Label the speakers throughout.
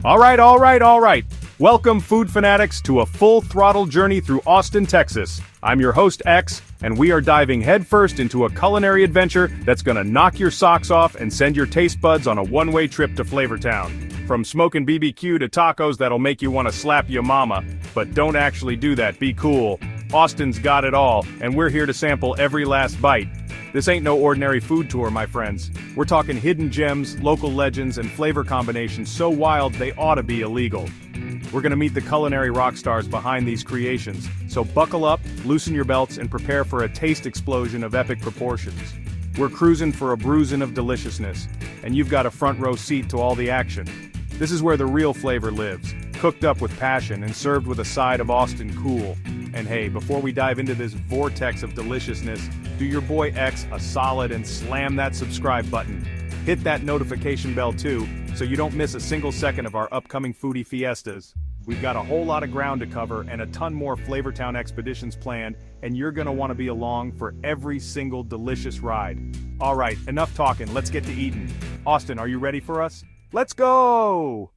Speaker 1: All right. Welcome, food fanatics, to a full-throttle journey through Austin, Texas. I'm your host, X, and we are diving headfirst into a culinary adventure that's gonna knock your socks off and send your taste buds on a one-way trip to Flavortown. From smoking BBQ to tacos that'll make you want to slap your mama. But don't actually do that, be cool. Austin's got it all, and we're here to sample every last bite. This ain't no ordinary food tour, my friends. We're talking hidden gems, local legends, and flavor combinations so wild they ought to be illegal. We're gonna meet the culinary rock stars behind these creations, so buckle up, loosen your belts, and prepare for a taste explosion of epic proportions. We're cruising for a bruising of deliciousness, and you've got a front row seat to all the action. This is where the real flavor lives, cooked up with passion and served with a side of Austin cool. And hey, before we dive into this vortex of deliciousness, do your boy X a solid and slam that subscribe button. Hit that notification bell too, so you don't miss a single second of our upcoming foodie fiestas. We've got a whole lot of ground to cover and a ton more Flavortown expeditions planned, and you're gonna want to be along for every single delicious ride. Alright, enough talking, let's get to eating. Austin, are you ready for us? Let's go!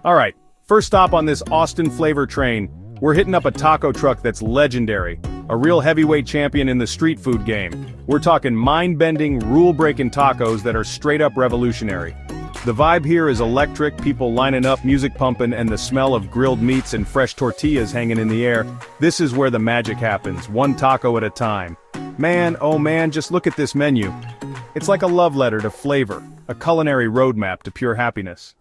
Speaker 1: Alright, first stop on this Austin flavor train, we're hitting up a taco truck that's legendary. A real heavyweight champion in the street food game. We're talking mind-bending, rule-breaking tacos that are straight-up revolutionary. The vibe here is electric, people lining up, music pumping, and the smell of grilled meats and fresh tortillas hanging in the air. This is where the magic happens, one taco at a time. Man, oh man, just look at this menu. It's like a love letter to flavor, a culinary roadmap to pure happiness.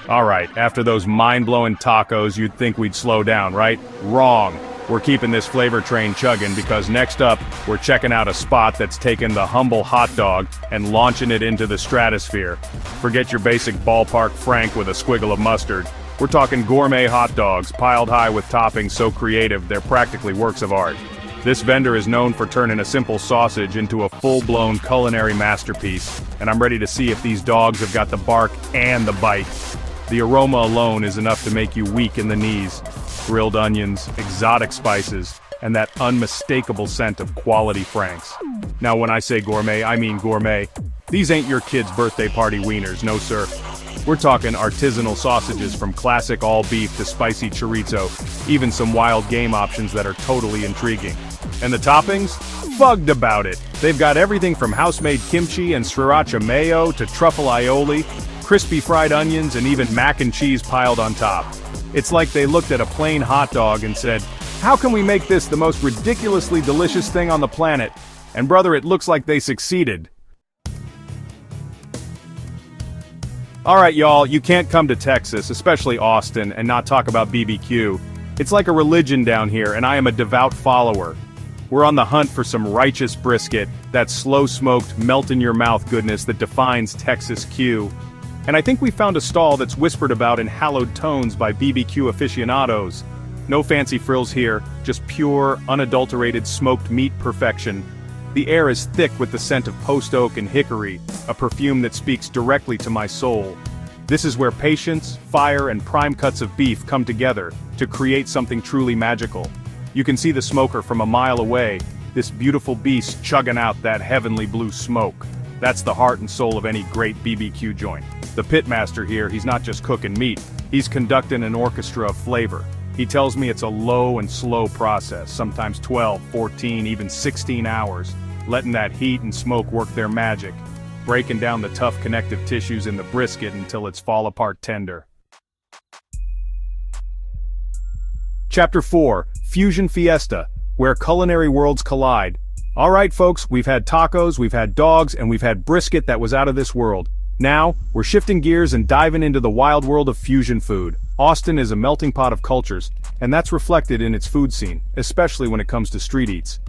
Speaker 1: Alright, after those mind-blowing tacos, you'd think we'd slow down, right? Wrong. We're keeping this flavor train chugging because next up, we're checking out a spot that's taken the humble hot dog and launching it into the stratosphere. Forget your basic ballpark Frank with a squiggle of mustard. We're talking gourmet hot dogs, piled high with toppings so creative they're practically works of art. This vendor is known for turning a simple sausage into a full-blown culinary masterpiece, and I'm ready to see if these dogs have got the bark and the bite. The aroma alone is enough to make you weak in the knees. Grilled onions, exotic spices, and that unmistakable scent of quality Franks. Now when I say gourmet, I mean gourmet. These ain't your kid's birthday party wieners, no sir. We're talking artisanal sausages from classic all-beef to spicy chorizo, even some wild game options that are totally intriguing. And the toppings? Bugged about it. They've got everything from house-made kimchi and sriracha mayo to truffle aioli, crispy fried onions, and even mac and cheese piled on top. It's like they looked at a plain hot dog and said, how can we make this the most ridiculously delicious thing on the planet? And brother, it looks like they succeeded. Alright y'all, you can't come to Texas, especially Austin, and not talk about BBQ. It's like a religion down here, and I am a devout follower. We're on the hunt for some righteous brisket, that slow-smoked, melt-in-your-mouth goodness that defines Texas Q. And I think we found a stall that's whispered about in hallowed tones by BBQ aficionados. No fancy frills here, just pure, unadulterated smoked meat perfection. The air is thick with the scent of post oak and hickory, a perfume that speaks directly to my soul. This is where patience, fire, and prime cuts of beef come together to create something truly magical. You can see the smoker from a mile away, this beautiful beast chugging out that heavenly blue smoke. That's the heart and soul of any great BBQ joint. The pitmaster here, he's not just cooking meat, he's conducting an orchestra of flavor. He tells me it's a low and slow process, sometimes 12, 14, even 16 hours, letting that heat and smoke work their magic, breaking down the tough connective tissues in the brisket until it's fall-apart tender. Chapter 4, Fusion Fiesta, where culinary worlds collide. Alright folks, we've had tacos, we've had dogs, and we've had brisket that was out of this world. Now, we're shifting gears and diving into the wild world of fusion food. Austin is a melting pot of cultures, and that's reflected in its food scene, especially when it comes to street eats.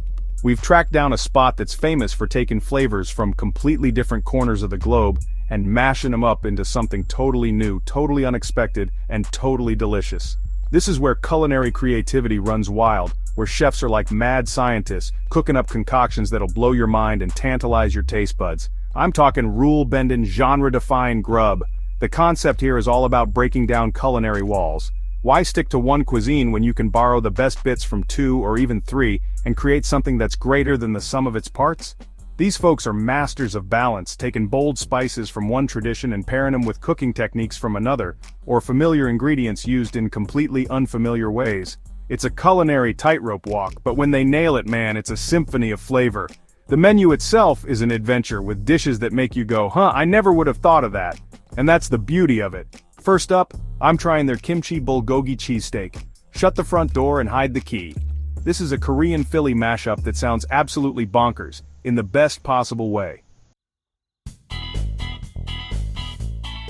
Speaker 1: We've tracked down a spot that's famous for taking flavors from completely different corners of the globe and mashing them up into something totally new, totally unexpected, and totally delicious. This is where culinary creativity runs wild, where chefs are like mad scientists, cooking up concoctions that'll blow your mind and tantalize your taste buds. I'm talking rule-bending, genre-defying grub. The concept here is all about breaking down culinary walls. Why stick to one cuisine when you can borrow the best bits from 2 or even 3 and create something that's greater than the sum of its parts? These folks are masters of balance, taking bold spices from one tradition and pairing them with cooking techniques from another, or familiar ingredients used in completely unfamiliar ways. It's a culinary tightrope walk, but when they nail it, man, it's a symphony of flavor. The menu itself is an adventure with dishes that make you go, huh, I never would have thought of that. And that's the beauty of it. First up, I'm trying their kimchi bulgogi cheesesteak. Shut the front door and hide the key. This is a Korean Philly mashup that sounds absolutely bonkers, in the best possible way.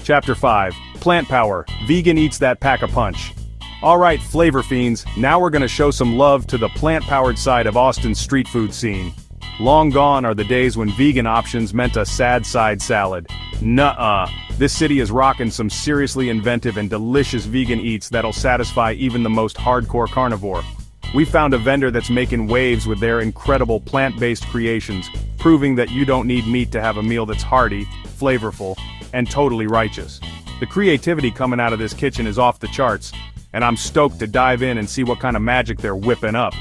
Speaker 1: Chapter 5, Plant Power, Vegan Eats That Pack a Punch. Alright flavor fiends, now we're gonna show some love to the plant-powered side of Austin's street food scene. Long gone are the days when vegan options meant a sad side salad. Nuh-uh. This city is rocking some seriously inventive and delicious vegan eats that'll satisfy even the most hardcore carnivore. We found a vendor that's making waves with their incredible plant-based creations, proving that you don't need meat to have a meal that's hearty, flavorful, and totally righteous. The creativity coming out of this kitchen is off the charts, and I'm stoked to dive in and see what kind of magic they're whipping up.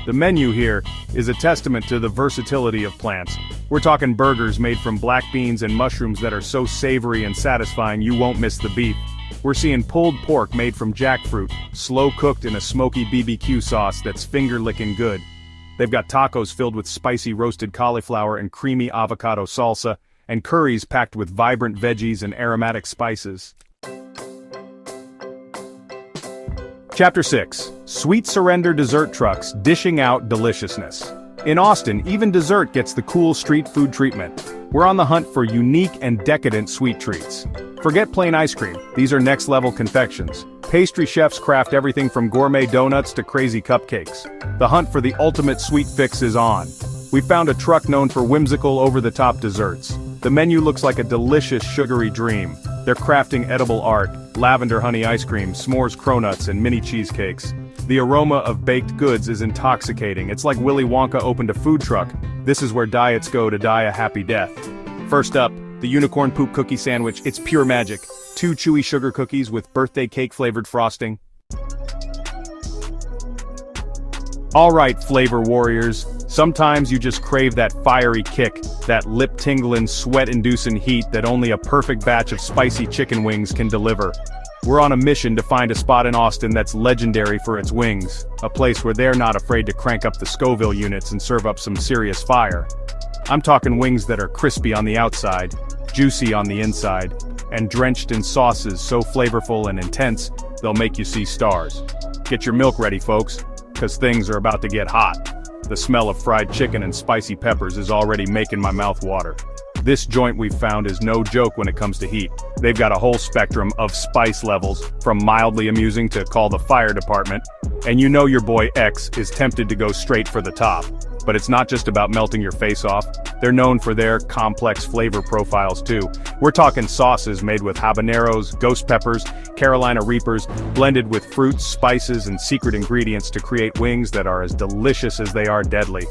Speaker 1: The menu here is a testament to the versatility of plants. We're talking burgers made from black beans and mushrooms that are so savory and satisfying you won't miss the beef. We're seeing pulled pork made from jackfruit, slow-cooked in a smoky BBQ sauce that's finger-licking good. They've got tacos filled with spicy roasted cauliflower and creamy avocado salsa, and curries packed with vibrant veggies and aromatic spices. Chapter 6, Sweet Surrender Dessert Trucks Dishing Out Deliciousness. In Austin, even dessert gets the cool street food treatment. We're on the hunt for unique and decadent sweet treats. Forget plain ice cream, these are next-level confections. Pastry chefs craft everything from gourmet donuts to crazy cupcakes. The hunt for the ultimate sweet fix is on. We found a truck known for whimsical over-the-top desserts. The menu looks like a delicious sugary dream. They're crafting edible art, lavender honey ice cream, s'mores cronuts, and mini cheesecakes. The aroma of baked goods is intoxicating. It's like Willy Wonka opened a food truck. This is where diets go to die a happy death. First up, the unicorn poop cookie sandwich. It's pure magic. 2 chewy sugar cookies with birthday cake flavored frosting. Alright flavor warriors, sometimes you just crave that fiery kick, that lip-tingling, sweat-inducing heat that only a perfect batch of spicy chicken wings can deliver. We're on a mission to find a spot in Austin that's legendary for its wings, a place where they're not afraid to crank up the Scoville units and serve up some serious fire. I'm talking wings that are crispy on the outside, juicy on the inside, and drenched in sauces so flavorful and intense, they'll make you see stars. Get your milk ready, folks, because things are about to get hot. The smell of fried chicken and spicy peppers is already making my mouth water. This joint we've found is no joke when it comes to heat. They've got a whole spectrum of spice levels, from mildly amusing to call the fire department, and you know your boy X is tempted to go straight for the top. But it's not just about melting your face off. They're known for their complex flavor profiles too. We're talking sauces made with habaneros, ghost peppers, Carolina Reapers, blended with fruits, spices, and secret ingredients to create wings that are as delicious as they are deadly.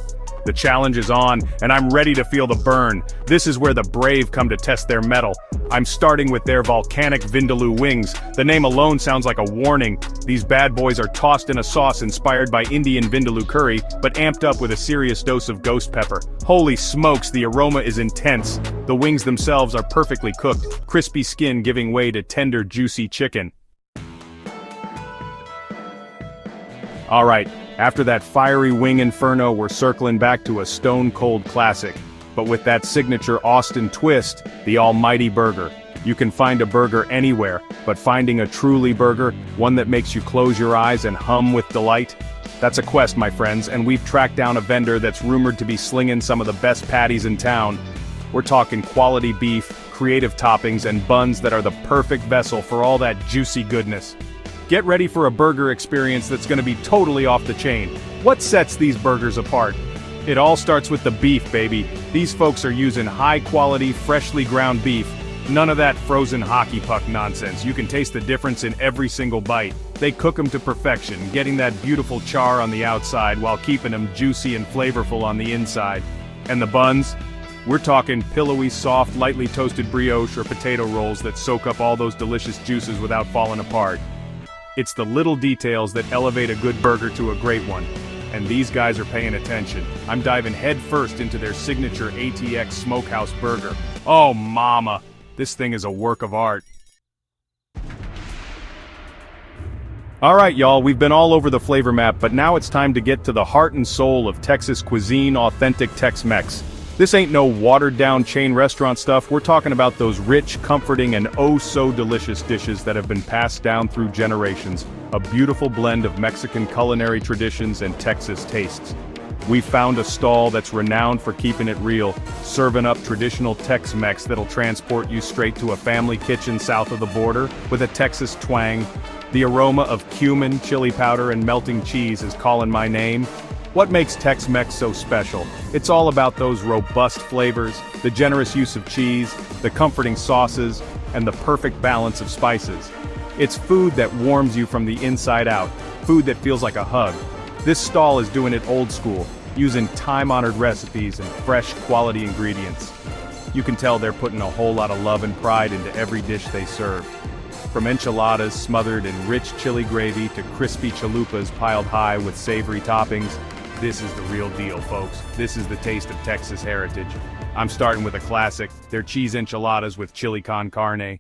Speaker 1: The challenge is on, and I'm ready to feel the burn. This is where the brave come to test their mettle. I'm starting with their volcanic Vindaloo wings. The name alone sounds like a warning. These bad boys are tossed in a sauce inspired by Indian Vindaloo curry, but amped up with a serious dose of ghost pepper. Holy smokes, the aroma is intense. The wings themselves are perfectly cooked, crispy skin giving way to tender, juicy chicken. Alright, after that fiery wing inferno, we're circling back to a stone-cold classic. But with that signature Austin twist, the almighty burger. You can find a burger anywhere, but finding a truly burger, one that makes you close your eyes and hum with delight, that's a quest, my friends, and we've tracked down a vendor that's rumored to be slinging some of the best patties in town. We're talking quality beef, creative toppings, and buns that are the perfect vessel for all that juicy goodness. Get ready for a burger experience that's going to be totally off the chain. What sets these burgers apart? It all starts with the beef, baby. These folks are using high-quality, freshly ground beef. None of that frozen hockey puck nonsense. You can taste the difference in every single bite. They cook them to perfection, getting that beautiful char on the outside while keeping them juicy and flavorful on the inside. And the buns? We're talking pillowy, soft, lightly toasted brioche or potato rolls that soak up all those delicious juices without falling apart. It's the little details that elevate a good burger to a great one. and these guys are paying attention. I'm diving headfirst into their signature ATX Smokehouse burger. Oh mama, this thing is a work of art. Alright y'all, we've been all over the flavor map, but now it's time to get to the heart and soul of Texas cuisine, authentic Tex-Mex. This ain't no watered-down chain restaurant stuff, we're talking about those rich, comforting, and oh-so-delicious dishes that have been passed down through generations. A beautiful blend of Mexican culinary traditions and Texas tastes. We found a stall that's renowned for keeping it real, serving up traditional Tex-Mex that'll transport you straight to a family kitchen south of the border, with a Texas twang. The aroma of cumin, chili powder, and melting cheese is calling my name. What makes Tex-Mex so special? It's all about those robust flavors, the generous use of cheese, the comforting sauces, and the perfect balance of spices. It's food that warms you from the inside out, food that feels like a hug. This stall is doing it old school, using time-honored recipes and fresh, quality ingredients. You can tell they're putting a whole lot of love and pride into every dish they serve. From enchiladas smothered in rich chili gravy to crispy chalupas piled high with savory toppings, this is the real deal, folks. This is the taste of Texas heritage. I'm starting with a classic, their cheese enchiladas with chili con carne.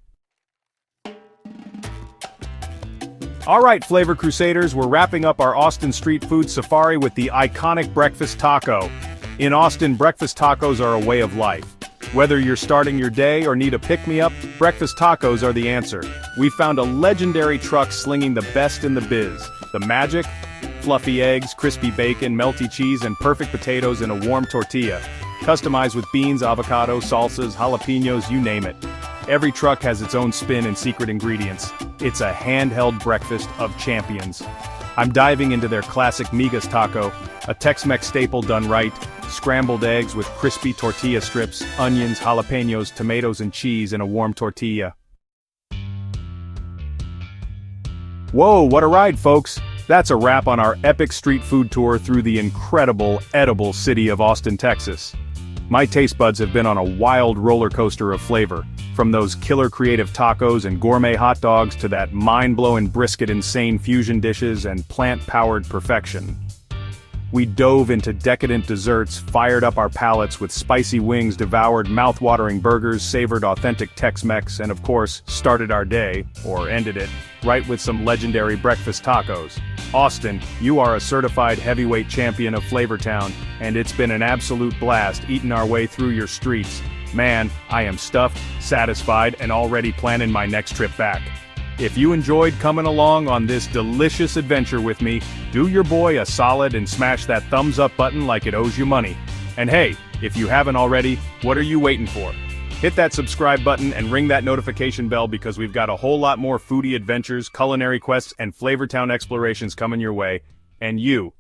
Speaker 1: Alright, Flavor Crusaders, we're wrapping up our Austin street food safari with the iconic breakfast taco. In Austin, breakfast tacos are a way of life. Whether you're starting your day or need a pick-me-up, breakfast tacos are the answer. We found a legendary truck slinging the best in the biz. The magic? Fluffy eggs, crispy bacon, melty cheese, and perfect potatoes in a warm tortilla. Customized with beans, avocado, salsas, jalapenos, you name it. Every truck has its own spin and secret ingredients. It's a handheld breakfast of champions. I'm diving into their classic migas taco, a Tex-Mex staple done right. Scrambled eggs with crispy tortilla strips, onions, jalapenos, tomatoes, and cheese in a warm tortilla. Whoa, what a ride, folks! That's a wrap on our epic street food tour through the incredible, edible city of Austin, Texas. My taste buds have been on a wild roller coaster of flavor, from those killer creative tacos and gourmet hot dogs to that mind-blowing brisket insane fusion dishes and plant-powered perfection. We dove into decadent desserts, fired up our palates with spicy wings, devoured mouth-watering burgers, savored authentic Tex-Mex, and of course, started our day, or ended it, right with some legendary breakfast tacos. Austin, you are a certified heavyweight champion of Flavortown, and it's been an absolute blast eating our way through your streets. Man, I am stuffed, satisfied, and already planning my next trip back. If you enjoyed coming along on this delicious adventure with me, do your boy a solid and smash that thumbs up button like it owes you money. And hey, if you haven't already, what are you waiting for? Hit that subscribe button and ring that notification bell because we've got a whole lot more foodie adventures, culinary quests, and Flavortown explorations coming your way. And you,